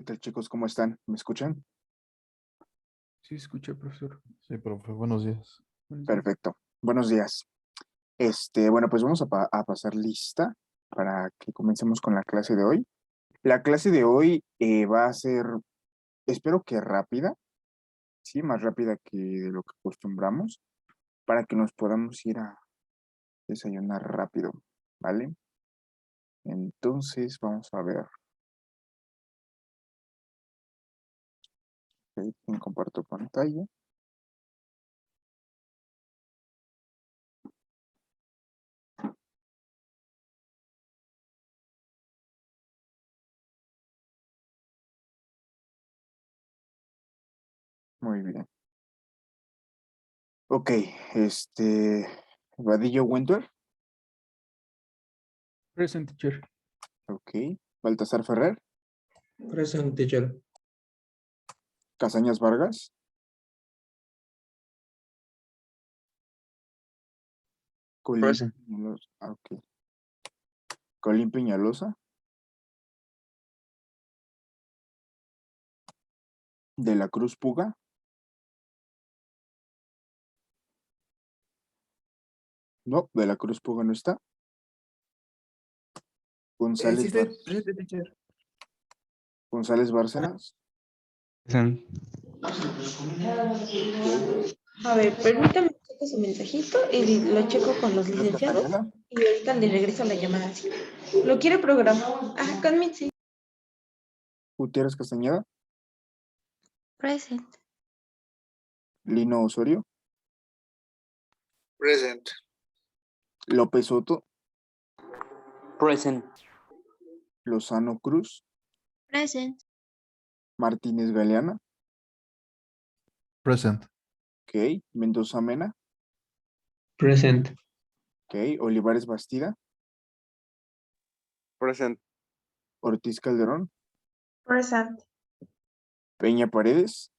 ¿Qué tal, chicos? ¿Cómo están? ¿Me escuchan? Sí, escuché, profesor. Sí, profe, buenos días. Buenos días. Perfecto. Buenos días. Bueno, pues vamos a pasar lista para que comencemos con la clase de hoy. La clase de hoy va a ser, espero que rápida, sí, más rápida que de lo que acostumbramos, para que nos podamos ir a desayunar rápido, ¿vale? Entonces, vamos a ver. Ok, comparto pantalla. Muy bien. Ok, Vadillo Winter, Present, teacher. ok. Baltasar Ferrer, Present, teacher. Casañas Vargas, Colín Present. Peñalosa, ok. Colín Peñalosa, De la Cruz Puga, no, De la Cruz Puga no está. González, Sí estoy presente, teacher. González Bárcenas, Present. A ver, permítame checo su mensajito y lo checo con los licenciados Castañeda, y ahorita le regreso la llamada. ¿Sí? ¿Lo quiere programar? Ajá, con Mitzi. Gutiérrez Castañeda, Present. Lino Osorio, Present. López Soto, Present. Lozano Cruz, Present. Martínez Galeana, Present. ok. Mendoza Mena, Present. ok. Olivares Bastida, Present. Ortiz Calderón, Present. Peña Paredes,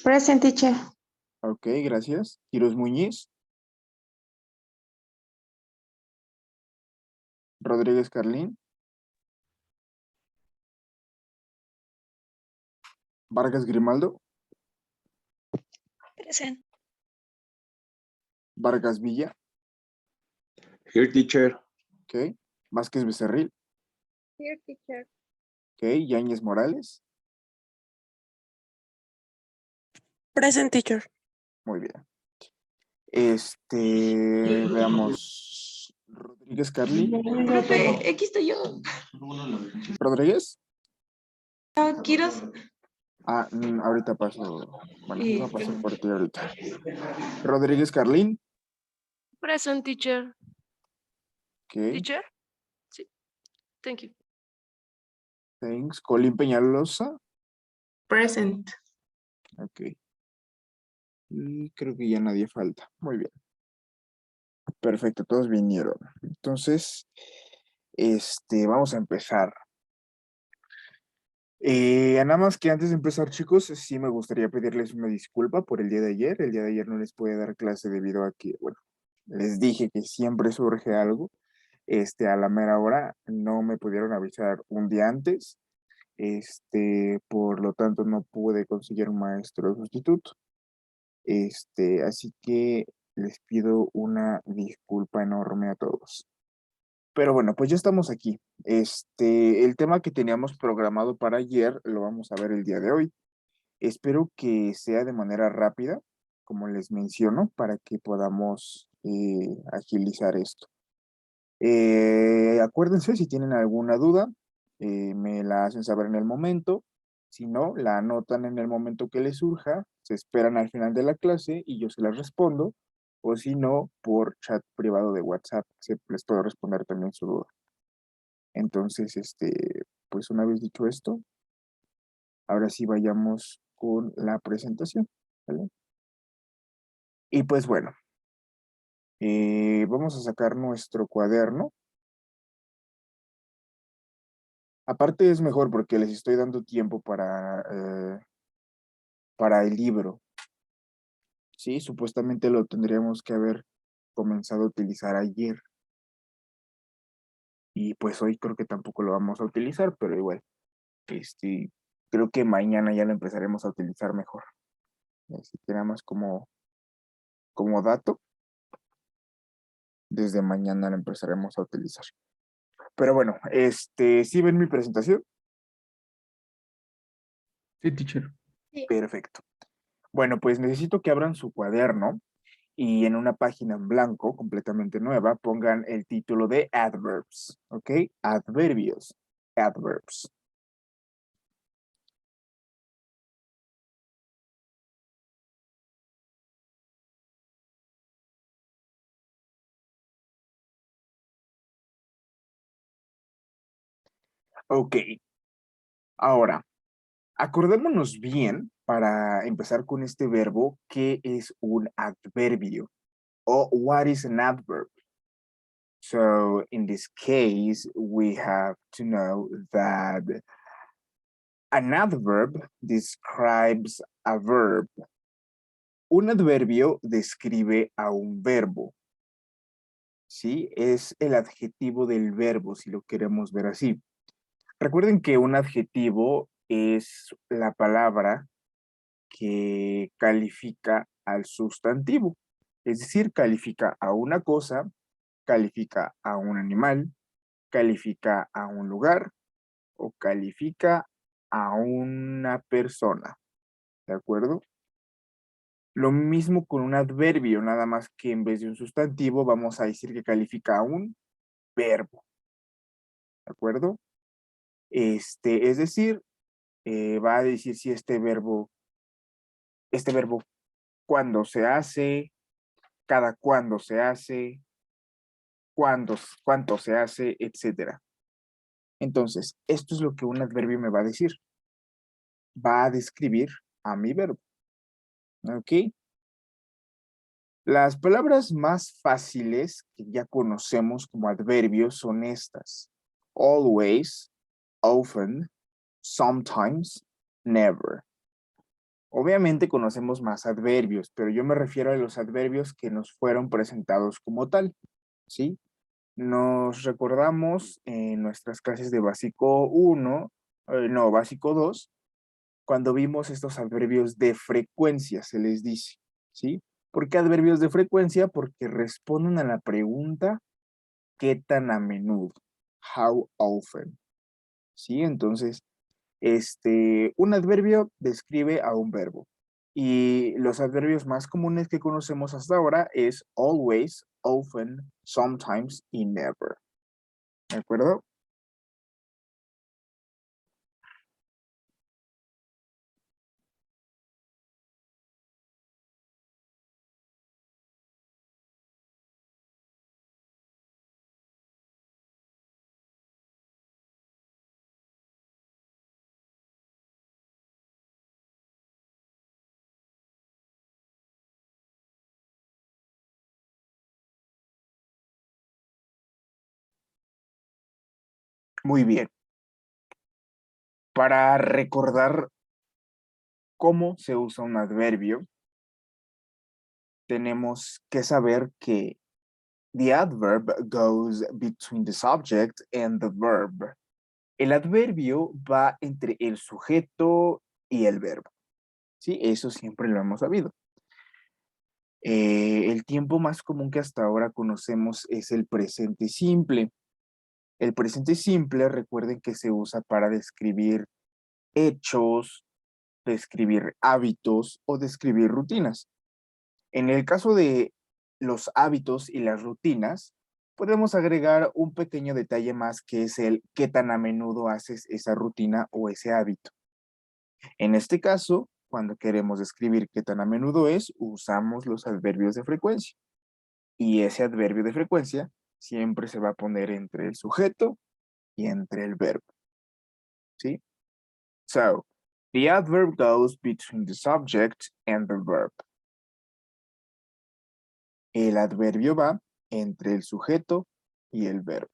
Present, teacher. ok, gracias. Quiroz Muñiz, Rodríguez Carlín, Vargas Grimaldo, Present. Vargas Villa, Here, teacher. ok. Vázquez Becerril, Here, teacher. ok. Yáñez Morales, Present, teacher. muy bien. Veamos. Rodríguez Carlín, Profe, aquí estoy yo. Rodríguez. Kiros. Ahorita paso. Bueno, Y- voy a pasar por ti ahorita. Rodríguez Carlín, Present, teacher. ok. Teacher? Sí. Thank you. Thanks. Colín Peñalosa, Present. ok. Y creo que ya nadie falta. Muy bien. Perfecto, todos vinieron. Entonces, vamos a empezar. Nada más que antes de empezar, chicos, sí me gustaría pedirles una disculpa por el día de ayer. El día de ayer no les pude dar clase debido a que, bueno, les dije que siempre surge algo. A la mera hora no me pudieron avisar un día antes. Por lo tanto, no pude conseguir un maestro sustituto. Así que les pido una disculpa enorme a todos. Pero bueno, pues ya estamos aquí. El tema que teníamos programado para ayer lo vamos a ver el día de hoy. Espero que sea de manera rápida, como les menciono, para que podamos agilizar esto. Acuérdense, si tienen alguna duda, me la hacen saber en el momento. Si no, la anotan en el momento que les surja, se esperan al final de la clase y yo se las respondo. O si no, por chat privado de WhatsApp, les puedo responder también su duda. Entonces, pues una vez dicho esto, ahora sí vayamos con la presentación, ¿vale? Y pues bueno, vamos a sacar nuestro cuaderno. Aparte es mejor porque les estoy dando tiempo para el libro. Sí, supuestamente lo tendríamos que haber comenzado a utilizar ayer. Y pues hoy creo que tampoco lo vamos a utilizar, pero igual. creo que mañana ya lo empezaremos a utilizar mejor. Así que nada más como dato, desde mañana lo empezaremos a utilizar. Pero bueno, ¿sí ven mi presentación? Sí, teacher. Sí. Perfecto. Bueno, pues necesito que abran su cuaderno y en una página en blanco, completamente nueva, pongan el título de adverbs, ¿ok? Adverbios, adverbs. Ok, ahora, acordémonos bien para empezar con este verbo, ¿qué es un adverbio? O what is an adverb? So in this case, we have to know that an adverb describes a verb. Un adverbio describe a un verbo. ¿Sí? Es el adjetivo del verbo, si lo queremos ver así. Recuerden que un adjetivo es la palabra que califica al sustantivo. Es decir, califica a una cosa, califica a un animal, califica a un lugar o califica a una persona. ¿De acuerdo? Lo mismo con un adverbio, nada más que en vez de un sustantivo vamos a decir que califica a un verbo. ¿De acuerdo? Es decir, va a decir si este verbo, cuándo se hace, cada cuándo se hace, cuánto se hace, etcétera. Entonces, esto es lo que un adverbio me va a decir. Va a describir a mi verbo. ¿Ok? Las palabras más fáciles que ya conocemos como adverbios son estas. Always, often, sometimes, never. Obviamente conocemos más adverbios, pero yo me refiero a los adverbios que nos fueron presentados como tal, ¿sí? Nos recordamos en nuestras clases de básico 1, básico 2, cuando vimos estos adverbios de frecuencia, se les dice, ¿sí? ¿Por qué adverbios de frecuencia? Porque responden a la pregunta ¿qué tan a menudo? How often. ¿Sí? Entonces, un adverbio describe a un verbo. Y los adverbios más comunes que conocemos hasta ahora es always, often, sometimes y never. ¿De acuerdo? Muy bien. Para recordar cómo se usa un adverbio, tenemos que saber que the adverb goes between the subject and the verb. El adverbio va entre el sujeto y el verbo. Sí, eso siempre lo hemos sabido. El tiempo más común que hasta ahora conocemos es el presente simple. El presente simple, recuerden que se usa para describir hechos, describir hábitos o describir rutinas. En el caso de los hábitos y las rutinas, podemos agregar un pequeño detalle más que es el qué tan a menudo haces esa rutina o ese hábito. En este caso, cuando queremos describir qué tan a menudo es, usamos los adverbios de frecuencia. Y ese adverbio de frecuencia siempre se va a poner entre el sujeto y entre el verbo. ¿Sí? So, the adverb goes between the subject and the verb. El adverbio va entre el sujeto y el verbo.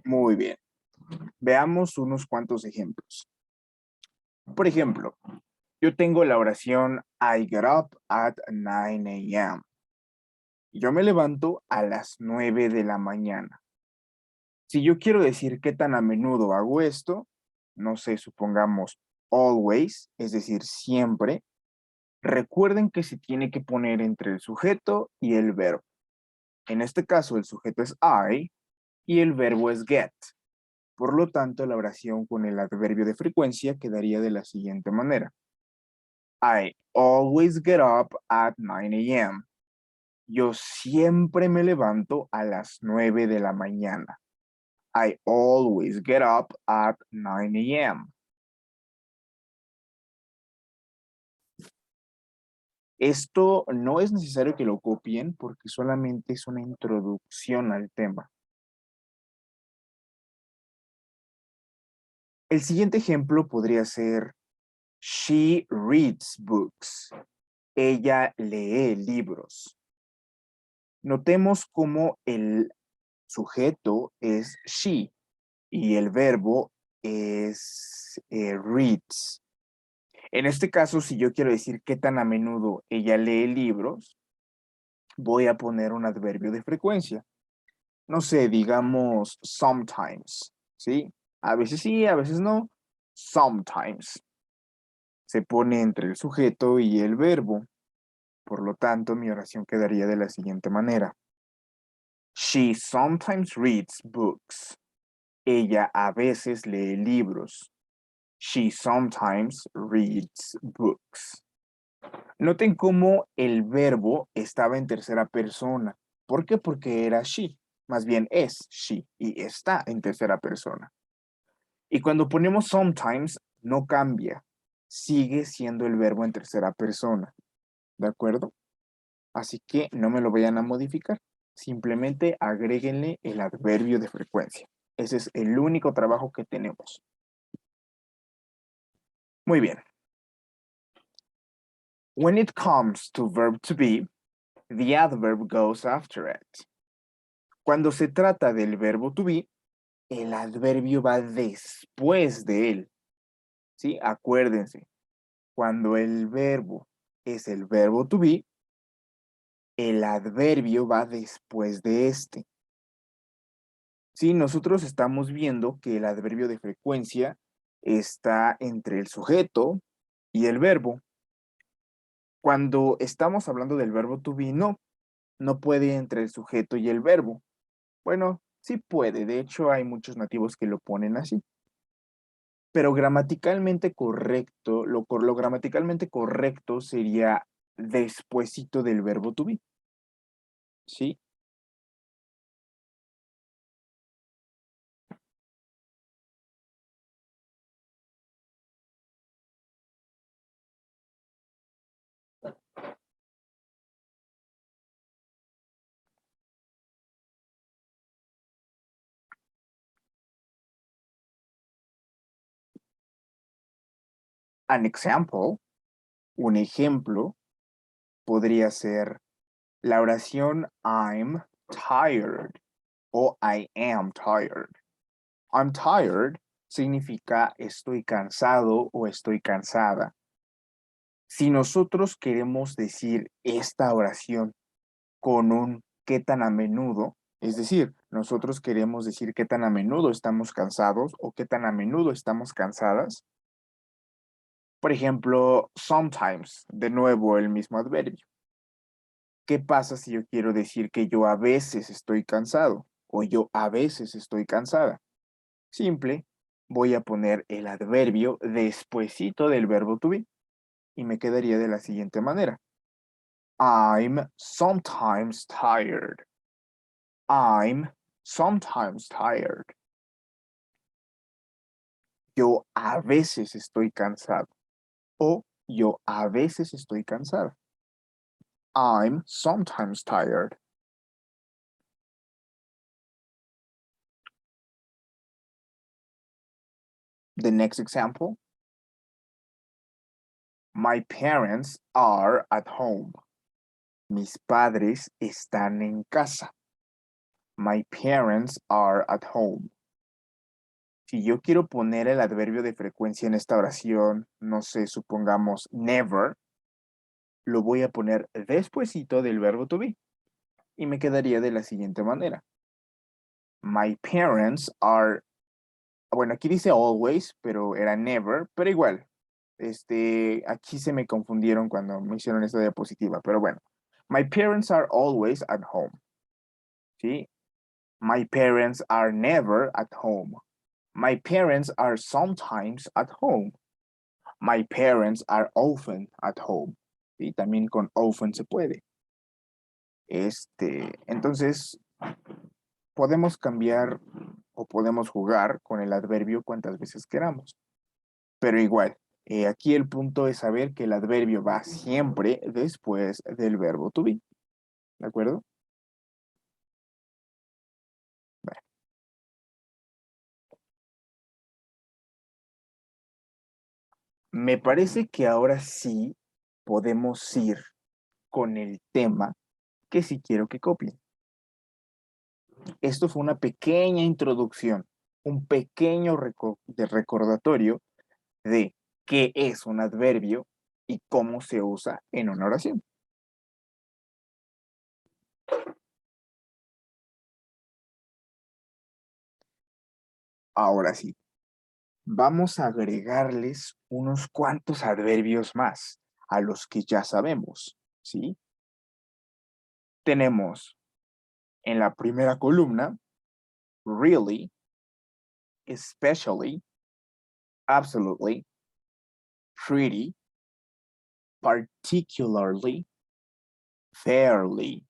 Muy bien. Veamos unos cuantos ejemplos. Por ejemplo, yo tengo la oración I get up at 9 a.m. Yo me levanto a las 9 de la mañana. Si yo quiero decir qué tan a menudo hago esto, no sé, supongamos always, es decir, siempre, recuerden que se tiene que poner entre el sujeto y el verbo. En este caso, el sujeto es I y el verbo es get. Por lo tanto, la oración con el adverbio de frecuencia quedaría de la siguiente manera. I always get up at 9 a.m. Yo siempre me levanto a las 9 de la mañana. I always get up at 9 a.m. Esto no es necesario que lo copien porque solamente es una introducción al tema. El siguiente ejemplo podría ser She reads books. Ella lee libros. Notemos cómo el sujeto es she y el verbo es reads. En este caso, si yo quiero decir qué tan a menudo ella lee libros, voy a poner un adverbio de frecuencia. No sé, digamos sometimes, ¿sí? A veces sí, a veces no. Sometimes. Se pone entre el sujeto y el verbo. Por lo tanto, mi oración quedaría de la siguiente manera. She sometimes reads books. Ella a veces lee libros. She sometimes reads books. Noten cómo el verbo estaba en tercera persona. ¿Por qué? Porque era she. Más bien es she y está en tercera persona. Y cuando ponemos sometimes, no cambia. Sigue siendo el verbo en tercera persona. ¿De acuerdo? Así que no me lo vayan a modificar. Simplemente agréguenle el adverbio de frecuencia. Ese es el único trabajo que tenemos. Muy bien. When it comes to verb to be, the adverb goes after it. Cuando se trata del verbo to be, el adverbio va después de él. ¿Sí? Acuérdense, cuando el verbo es el verbo to be, el adverbio va después de este. Sí, nosotros estamos viendo que el adverbio de frecuencia está entre el sujeto y el verbo. Cuando estamos hablando del verbo to be, no puede entre el sujeto y el verbo. Bueno, sí puede, de hecho hay muchos nativos que lo ponen así. Pero gramaticalmente correcto, lo gramaticalmente correcto sería despuesito del verbo to be. ¿Sí? An example, un ejemplo, podría ser la oración I'm tired o I am tired. I'm tired significa estoy cansado o estoy cansada. Si nosotros queremos decir esta oración con un qué tan a menudo, es decir, nosotros queremos decir qué tan a menudo estamos cansados o qué tan a menudo estamos cansadas. Por ejemplo, sometimes, de nuevo el mismo adverbio. ¿Qué pasa si yo quiero decir que yo a veces estoy cansado o yo a veces estoy cansada? Simple, voy a poner el adverbio despuesito del verbo to be y me quedaría de la siguiente manera. I'm sometimes tired. I'm sometimes tired. Yo a veces estoy cansado o yo a veces estoy cansada. I'm sometimes tired. The next example. My parents are at home. Mis padres están en casa. My parents are at home. Si yo quiero poner el adverbio de frecuencia en esta oración, no sé, supongamos never, lo voy a poner despuesito del verbo to be. Y me quedaría de la siguiente manera. My parents are... Bueno, aquí dice always, pero era never, pero igual. Aquí se me confundieron cuando me hicieron esta diapositiva, pero bueno. My parents are always at home. ¿Sí? My parents are never at home. My parents are sometimes at home. My parents are often at home. Y también con often se puede. Entonces, podemos cambiar o podemos jugar con el adverbio cuantas veces queramos. Pero igual, aquí el punto es saber que el adverbio va siempre después del verbo to be. ¿De acuerdo? Bueno. Me parece que ahora sí podemos ir con el tema que sí quiero que copien. Esto fue una pequeña introducción, un pequeño recordatorio de qué es un adverbio y cómo se usa en una oración. Ahora sí, vamos a agregarles unos cuantos adverbios más a los que ya sabemos, ¿sí? Tenemos en la primera columna, really, especially, absolutely, pretty, particularly, fairly.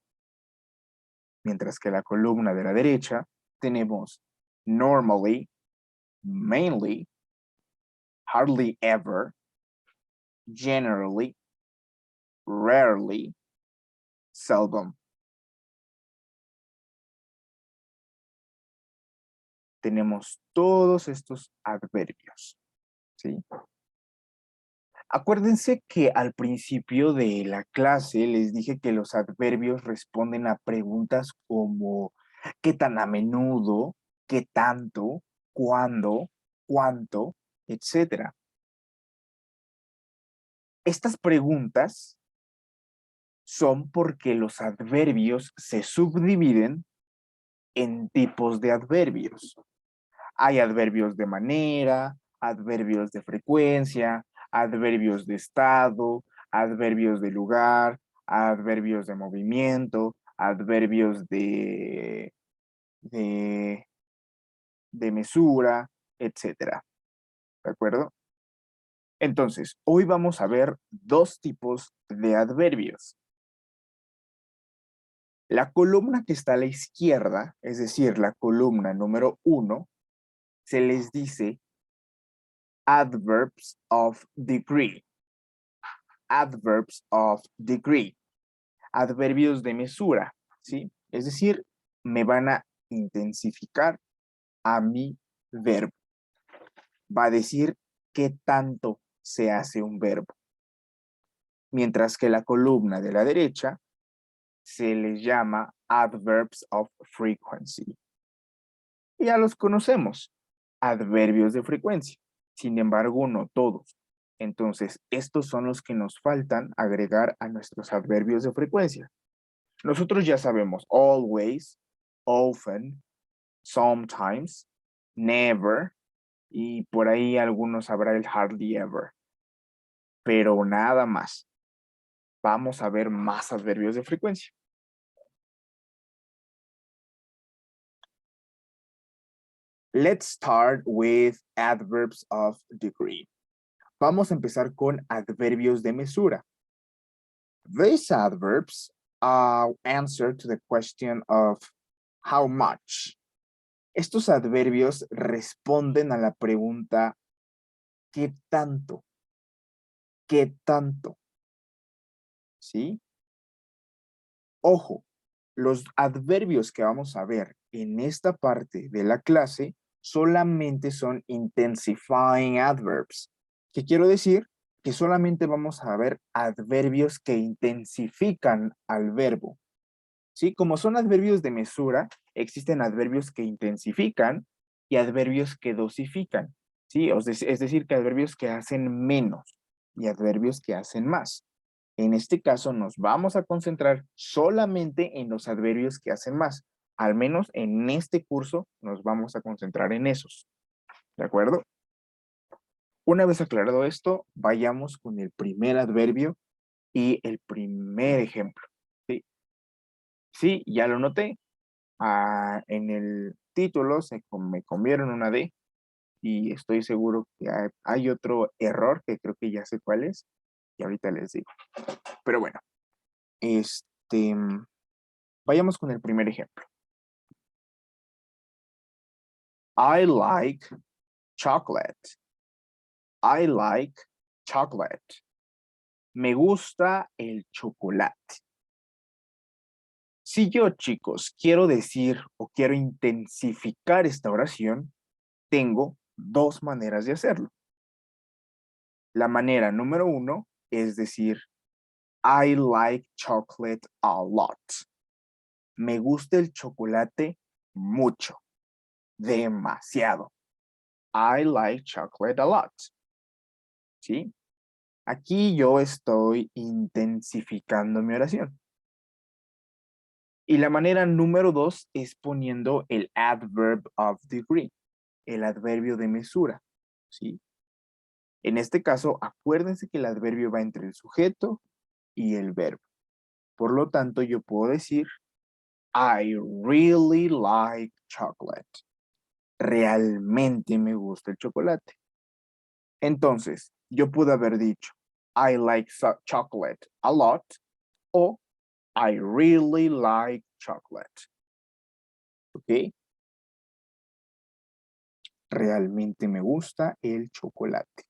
Mientras que la columna de la derecha tenemos normally, mainly, hardly ever, generally, rarely, seldom. Tenemos todos estos adverbios, ¿sí? Acuérdense que al principio de la clase les dije que los adverbios responden a preguntas como ¿qué tan a menudo? ¿Qué tanto? ¿Cuándo? ¿Cuánto? Etcétera. Estas preguntas son porque los adverbios se subdividen en tipos de adverbios. Hay adverbios de manera, adverbios de frecuencia, adverbios de estado, adverbios de lugar, adverbios de movimiento, adverbios de mesura, etcétera. ¿De acuerdo? Entonces, hoy vamos a ver dos tipos de adverbios. La columna que está a la izquierda, es decir, la columna número 1, se les dice adverbs of degree. Adverbs of degree. Adverbios de mesura, ¿sí? Es decir, me van a intensificar a mi verbo. Va a decir qué tanto se hace un verbo. Mientras que la columna de la derecha se les llama adverbs of frequency. Ya los conocemos, adverbios de frecuencia. Sin embargo, no todos. Entonces, estos son los que nos faltan agregar a nuestros adverbios de frecuencia. Nosotros ya sabemos always, often, sometimes, never, y por ahí algunos habrá el hardly ever. Pero nada más. Vamos a ver más adverbios de frecuencia. Let's start with adverbs of degree. Vamos a empezar con adverbios de mesura. These adverbs answer to the question of how much. Estos adverbios responden a la pregunta ¿qué tanto? ¿Qué tanto? ¿Sí? Ojo, los adverbios que vamos a ver en esta parte de la clase solamente son intensifying adverbs. ¿Qué quiero decir? Que solamente vamos a ver adverbios que intensifican al verbo. ¿Sí? Como son adverbios de mesura, existen adverbios que intensifican y adverbios que dosifican, ¿sí? Es decir, que adverbios que hacen menos y adverbios que hacen más. En este caso nos vamos a concentrar solamente en los adverbios que hacen más. Al menos en este curso nos vamos a concentrar en esos. ¿De acuerdo? Una vez aclarado esto, vayamos con el primer adverbio y el primer ejemplo. ¿Sí? Sí, ya lo noté. En el título me comieron una D y estoy seguro que hay otro error que creo que ya sé cuál es y ahorita les digo. Pero bueno, vayamos con el primer ejemplo. I like chocolate. I like chocolate. Me gusta el chocolate. Si yo, chicos, quiero decir o quiero intensificar esta oración, tengo dos maneras de hacerlo. La manera número 1 es decir, I like chocolate a lot. Me gusta el chocolate mucho, demasiado. I like chocolate a lot. ¿Sí? Aquí yo estoy intensificando mi oración. Y la manera número 2 es poniendo el adverb of degree, el adverbio de mesura, ¿sí? En este caso, acuérdense que el adverbio va entre el sujeto y el verbo. Por lo tanto, yo puedo decir, I really like chocolate. Realmente me gusta el chocolate. Entonces, yo pude haber dicho, I like chocolate a lot, o I really like chocolate. ¿Ok? Realmente me gusta el chocolate.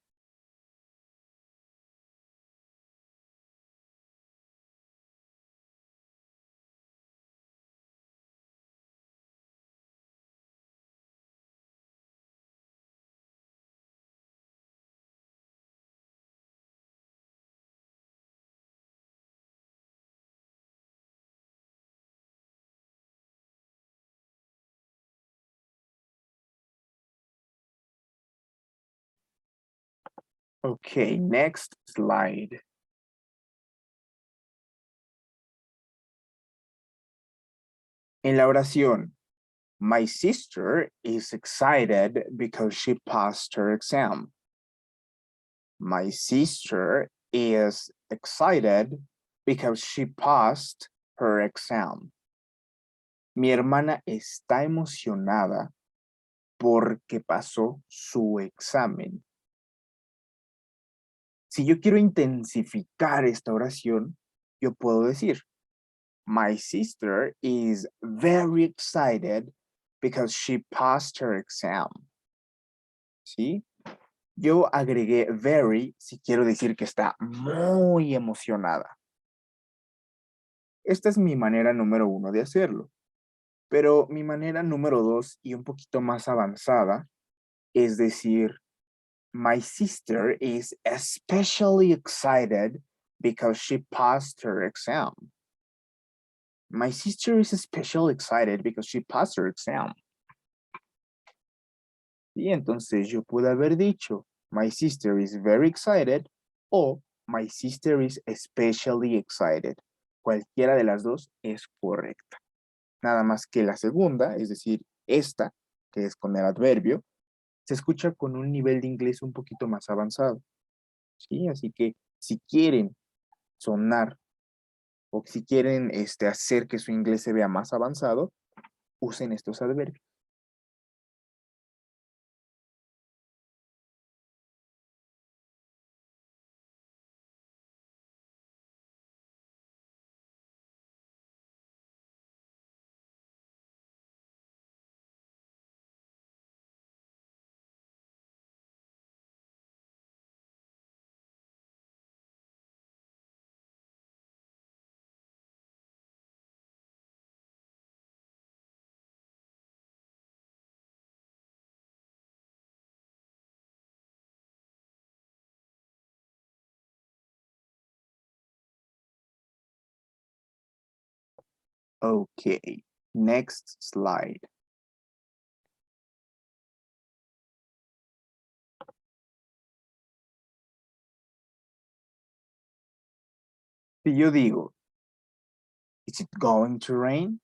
Okay, next slide. En la oración, my sister is excited because she passed her exam. My sister is excited because she passed her exam. Mi hermana está emocionada porque pasó su examen. Si yo quiero intensificar esta oración, yo puedo decir, my sister is very excited because she passed her exam. ¿Sí? Yo agregué very si quiero decir que está muy emocionada. Esta es mi manera número 1 de hacerlo. Pero mi manera número 2 y un poquito más avanzada es decir, my sister is especially excited because she passed her exam. My sister is especially excited because she passed her exam. Y entonces yo pude haber dicho, my sister is very excited o my sister is especially excited. Cualquiera de las dos es correcta. Nada más que la segunda, es decir, esta, que es con el adverbio, se escucha con un nivel de inglés un poquito más avanzado. ¿Sí? Así que si quieren sonar o si quieren hacer que su inglés se vea más avanzado, usen estos adverbios. Okay, next slide. Si yo digo, is it going to rain?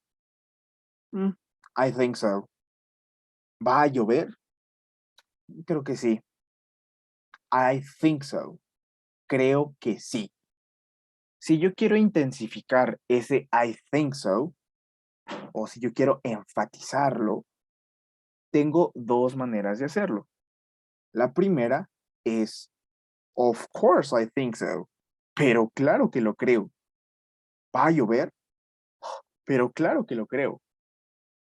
I think so. ¿Va a llover? Creo que sí. I think so. Creo que sí. Si yo quiero intensificar ese I think so, o si yo quiero enfatizarlo, tengo dos maneras de hacerlo. La primera es, of course I think so. Pero claro que lo creo. ¿Va a llover? Pero claro que lo creo.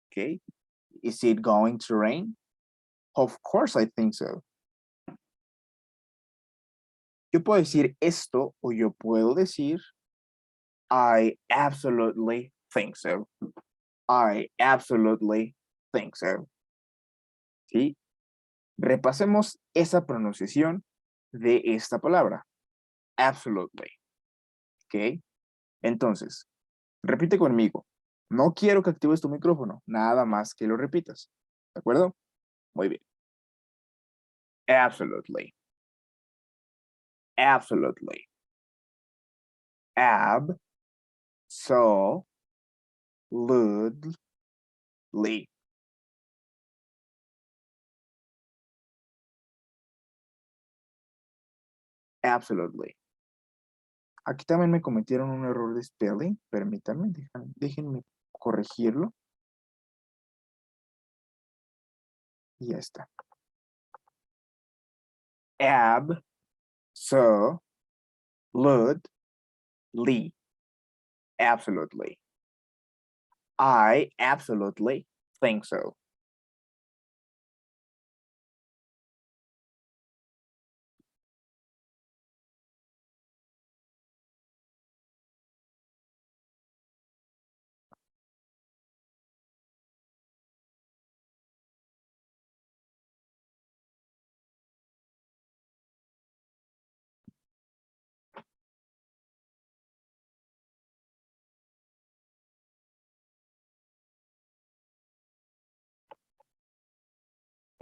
¿Ok? Is it going to rain? Of course I think so. Yo puedo decir esto o yo puedo decir I absolutely think so. I absolutely think so. ¿Sí? Repasemos esa pronunciación de esta palabra. Absolutely. ¿Ok? Entonces, repite conmigo. No quiero que actives tu micrófono, nada más que lo repitas. ¿De acuerdo? Muy bien. Absolutely. Absolutely. Absolutely. Absolutely. Aquí también me cometieron un error de spelling. Permítanme, déjenme corregirlo. Y ya está. Absolutely. Absolutely. I absolutely think so.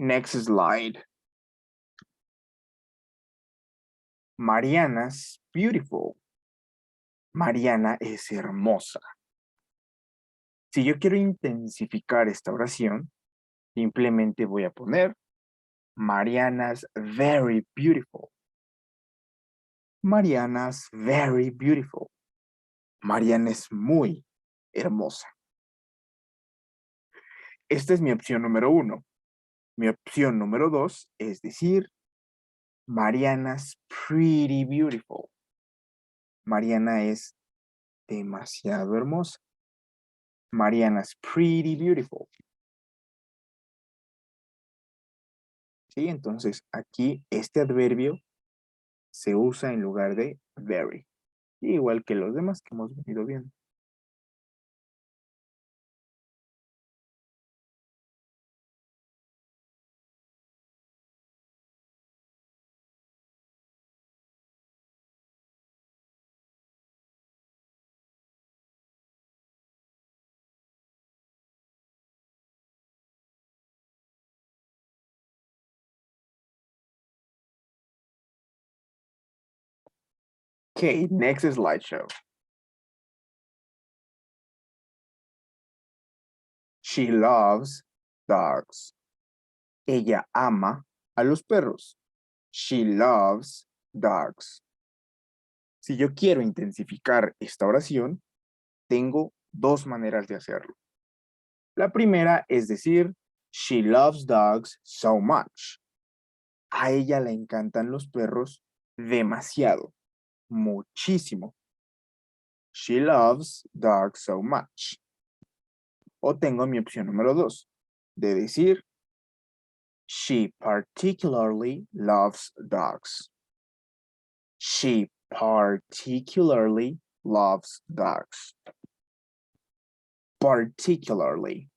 Next slide. Mariana's beautiful. Mariana es hermosa. Si yo quiero intensificar esta oración, simplemente voy a poner Mariana's very beautiful. Mariana's very beautiful. Mariana es muy hermosa. Esta es mi opción número 1. Mi opción número 2 es decir, Mariana's pretty beautiful. Mariana es demasiado hermosa. Mariana's pretty beautiful. ¿Sí? Entonces, aquí este adverbio se usa en lugar de very. Igual que los demás que hemos venido viendo. Okay, next slideshow. She loves dogs. Ella ama a los perros. She loves dogs. Si yo quiero intensificar esta oración, tengo dos maneras de hacerlo. La primera es decir, she loves dogs so much. A ella le encantan los perros demasiado, muchísimo. She loves dogs so much. O tengo mi opción número 2, de decir, she particularly loves dogs. She particularly loves dogs. Particularly.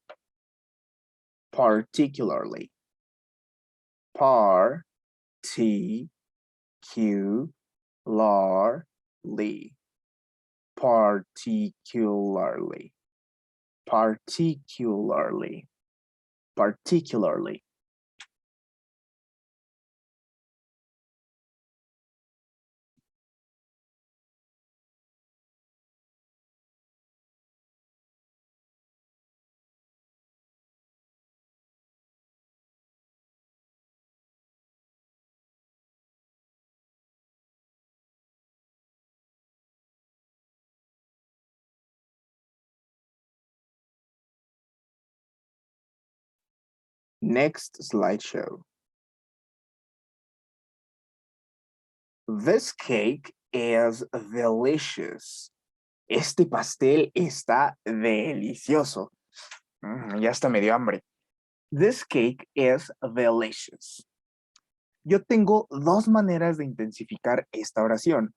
Particularly. Particularly. Particularly. Particularly. Particularly. Next slideshow. This cake is delicious. Este pastel está delicioso. Ya hasta me dio hambre. This cake is delicious. Yo tengo dos maneras de intensificar esta oración.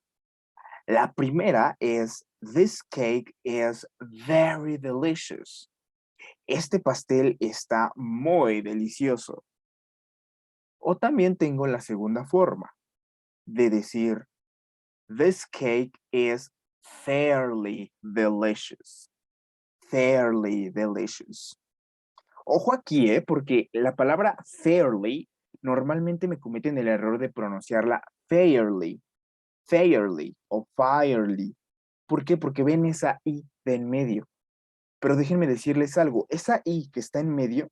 La primera es, this cake is very delicious. Este pastel está muy delicioso. O también tengo la segunda forma de decir, this cake is fairly delicious. Fairly delicious. Ojo aquí, porque la palabra fairly normalmente me cometen el error de pronunciarla fairly, fairly o fairly. ¿Por qué? Porque ven esa I de en medio. Pero déjenme decirles algo, esa I que está en medio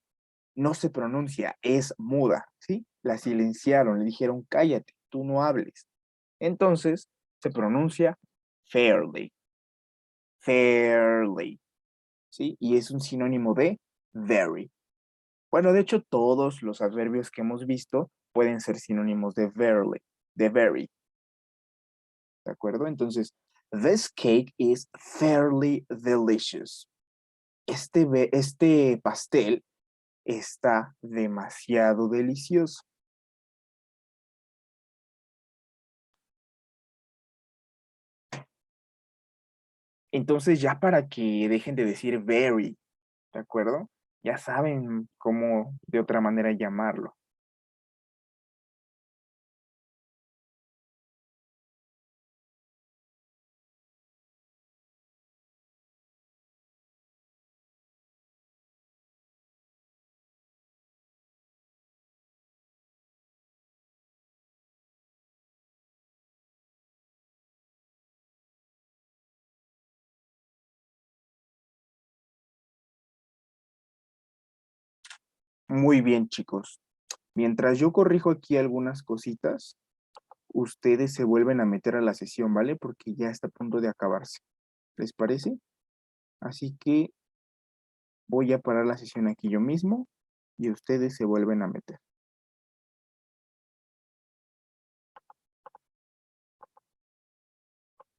no se pronuncia, es muda, ¿sí? La silenciaron, le dijeron, cállate, tú no hables. Entonces, se pronuncia fairly, fairly, ¿sí? Y es un sinónimo de very. Bueno, de hecho, todos los adverbios que hemos visto pueden ser sinónimos de very, de very. ¿De acuerdo? Entonces, this cake is fairly delicious. Este pastel está demasiado delicioso. Entonces, ya para que dejen de decir very, ¿de acuerdo? Ya saben cómo de otra manera llamarlo. Muy bien, chicos. Mientras yo corrijo aquí algunas cositas, ustedes se vuelven a meter a la sesión, ¿vale? Porque ya está a punto de acabarse. ¿Les parece? Así que voy a parar la sesión aquí yo mismo y ustedes se vuelven a meter.